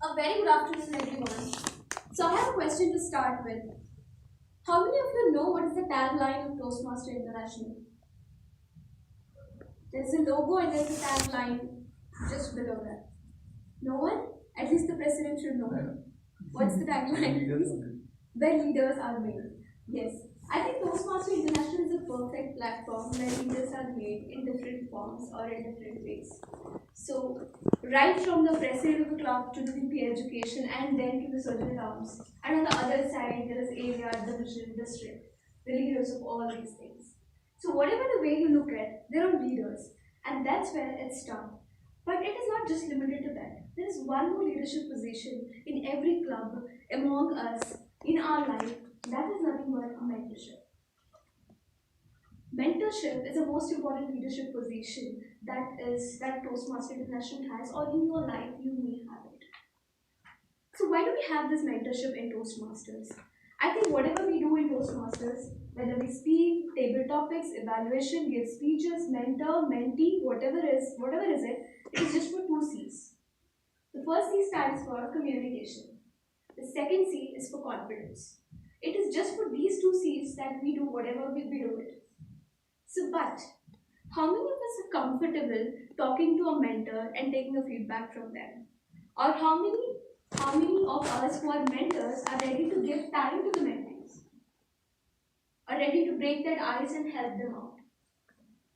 A very good afternoon, everyone. So, I have a question to start with. How many of you know what is the tagline of Toastmaster International? There's a logo and there's a tagline just below that. No one? At least the president should know. What's the tagline? Where leaders are made. Yes. I think Toastmaster International is a perfect platform where leaders are made in different forms or in different ways. So, right from the president of the club to the VP education and then to the surgery arms. And on the other side, there is area, division, district, the leaders of all these things. So, whatever the way you look at, there are leaders, and that's where it starts. But it is not just limited to that. There is one more leadership position in every club, among us, in our life, that is nothing but a mentorship. Mentorship is the most important leadership position that Toastmaster International has, or in your life you may have it. So why do we have this mentorship in Toastmasters? I think whatever we do in Toastmasters, whether we speak, table topics, evaluation, give speeches, mentor, mentee, whatever is it, it is just for two C's. The first C stands for communication. The second C is for confidence. It is just for these two C's that we do whatever we do it. So, but how many of us are comfortable talking to a mentor and taking a feedback from them? Or how many of us who are mentors are ready to give time to the mentees? Are ready to break their ice and help them out?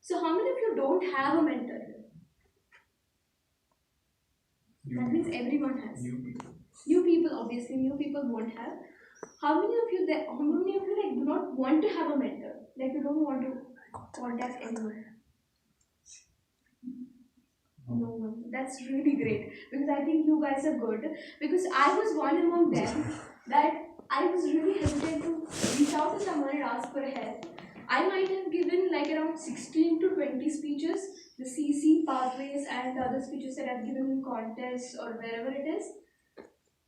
So, how many of you don't have a mentor here? That means everyone has. New people, obviously, new people won't have. How many of you like do not want to have a mentor? Like you don't want to contact anyone? No one. That's really great because I think you guys are good. Because I was one among them that I was really hesitant to reach out to someone and ask for help. I might have given like around 16 to 20 speeches, the CC pathways and the other speeches that I've given in contests or wherever it is.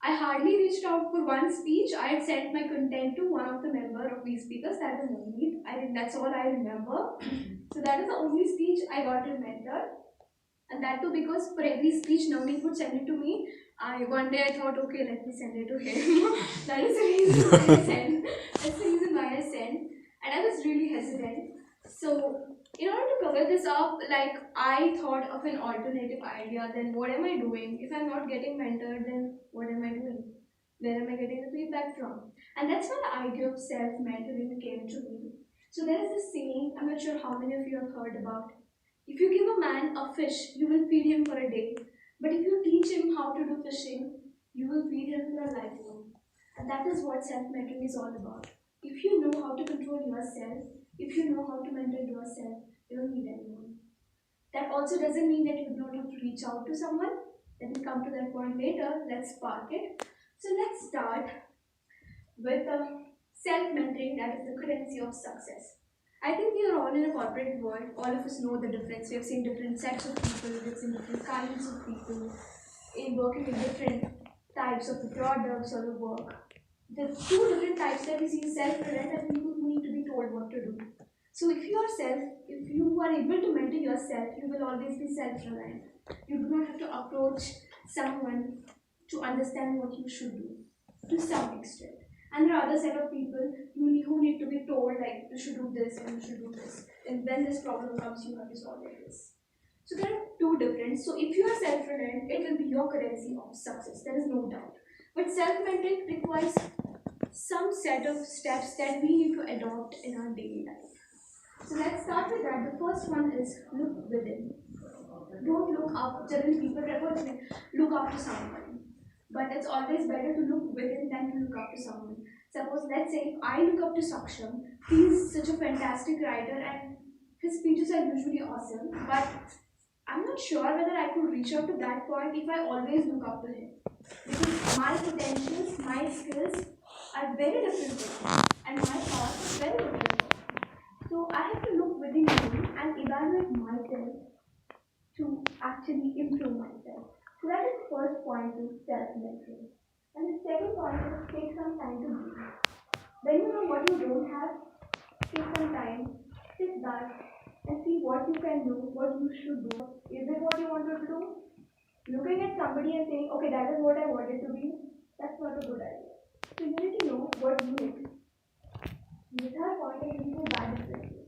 I hardly reached out for one speech. I had sent my content to one of the member of these speakers. That was only. I think that's all I remember. So that is the only speech I got in mentor. And that too because for every speech Navneet would send it to me. One day I thought, okay, let me send it to him. That is the reason why I sent. That's the reason why I sent. And I was really hesitant. So in order to cover this up, like I thought of an alternative idea. Then what am I doing? If I'm not getting mentored, then what am I doing? Where am I getting the feedback from? And that's when the idea of self-mentoring came to me. So there is this saying, I'm not sure how many of you have heard about. If you give a man a fish, you will feed him for a day. But if you teach him how to do fishing, you will feed him for a lifetime. And that is what self-mentoring is all about. If you know how to control yourself, if you know how to mentor yourself, you don't need anyone. That also doesn't mean that you don't have to reach out to someone. Let me come to that point later. Let's park it. So let's start with self-mentoring, that is the currency of success. I think we are all in a corporate world. All of us know the difference. We have seen different sets of people, we have seen different kinds of people in working in different types of the products or the work. There's two different types that we see: self-reliant and people who need to be told what to do. So if you are able to mentor yourself, you will always be self-reliant. You do not have to approach someone to understand what you should do to some extent. And there are other set of people who need to be told like you should do this and you should do this. And when this problem comes, you have to solve like this. So there are two different. So if you are self-reliant, it will be your currency of success. There is no doubt. But self-mentoring requires some set of steps that we need to adopt in our daily life. So let's start with that. The first one is look within. Don't look up. Generally, people prefer to look up to someone. But it's always better to look within than to look up to someone. Suppose, let's say, if I look up to Saksham, he's such a fantastic writer and his speeches are usually awesome, but I'm not sure whether I could reach out to that point if I always look up to him. Because my potentials, my skills are very different and my thoughts are very different. So I have to look within me and evaluate myself to actually improve myself. So that is the first point to self-mentoring. And the second point is take some time to breathe. When you know what you don't have, take some time, sit back, and see what you can do, what you should do. Is it what you wanted to do? Looking at somebody and saying, okay, that is what I wanted to be, that's not a good idea. So you need to know what you need. This is our point of view bad differently.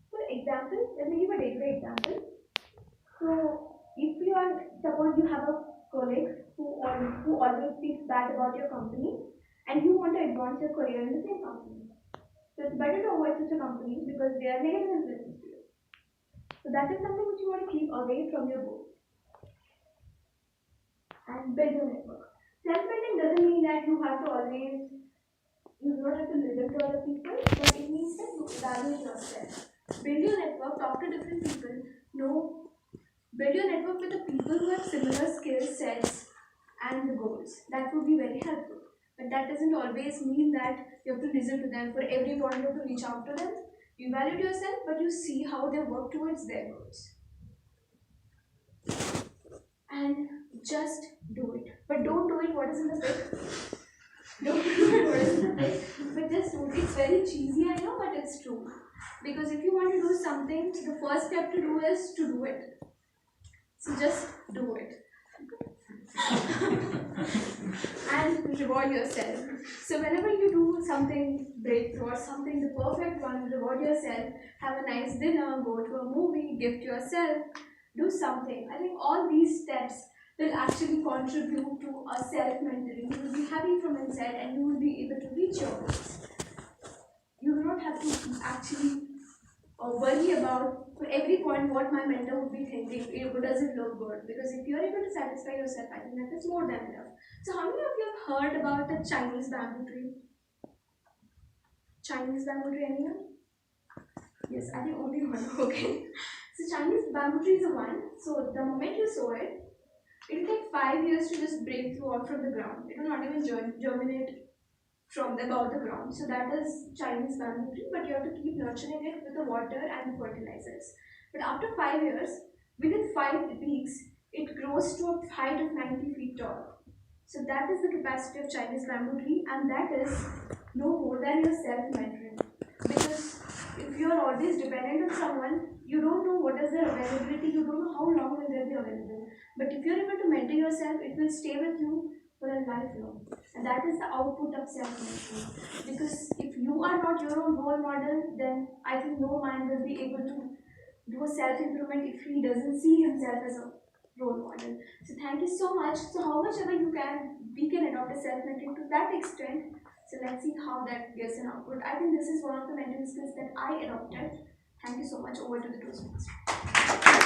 For example, let me give a day-to-day example. So if you are, suppose you have a colleague who always speaks bad about your company and you want to advance your career in the same company. So it's better to avoid such a company because they are negative influences to you. So that is something which you want to keep away from your goals. And build your network. Self-building doesn't mean that you have to always, you don't have to listen to other people, but it means that you evaluate yourself. Build your network, talk to different people, know, build your network with the people who have similar skill sets and the goals. That would be very helpful. But that doesn't always mean that you have to listen to them. For every point, you have to reach out to them. You evaluate yourself, but you see how they work towards their goals. And just do it. But don't do it what is in the book. Don't do it what is in the book. But just do it. It's very cheesy, I know, but it's true. Because if you want to do something, the first step to do is to do it. So just do it. And reward yourself. So whenever you do something breakthrough or something the perfect one, reward yourself, have a nice dinner, go to a movie, gift yourself, do something. I think all these steps will actually contribute to a self-mentoring. You will be happy from inside and you will be able to reach your goals. You do not have to actually worry about for every point what my mentor would be thinking. Does it look good? Because if you are able to satisfy yourself, I think that is more than enough. So how many of you have heard about the Chinese bamboo tree? Chinese bamboo tree, anyone? Yes, I think only one. Okay. So Chinese bamboo tree is the one. So the moment you sow it, it will take 5 years to just break through out from the ground. It will not even germinate from above the ground. So that is Chinese bamboo tree, but you have to keep nurturing it with the water and the fertilizers. But after 5 years, within 5 weeks, it grows to a height of 90 feet tall. So that is the capacity of Chinese bamboo tree, and that is no more than your self-mentoring. Because if you are always dependent on someone, you don't know what is their availability, you don't know how long will they be available. But if you are able to mentor yourself, it will stay with you for a lifelong. And that is the output of self-mentoring. Because if you are not your own role model, then I think no man will be able to do a self-improvement if he doesn't see himself as a role model. So thank you so much. So how much ever you can, we can adopt a self-mentoring to that extent. So let's see how that gives an output. I think this is one of the mentoring skills that I adopted. Thank you so much. Over to the Toastmasters.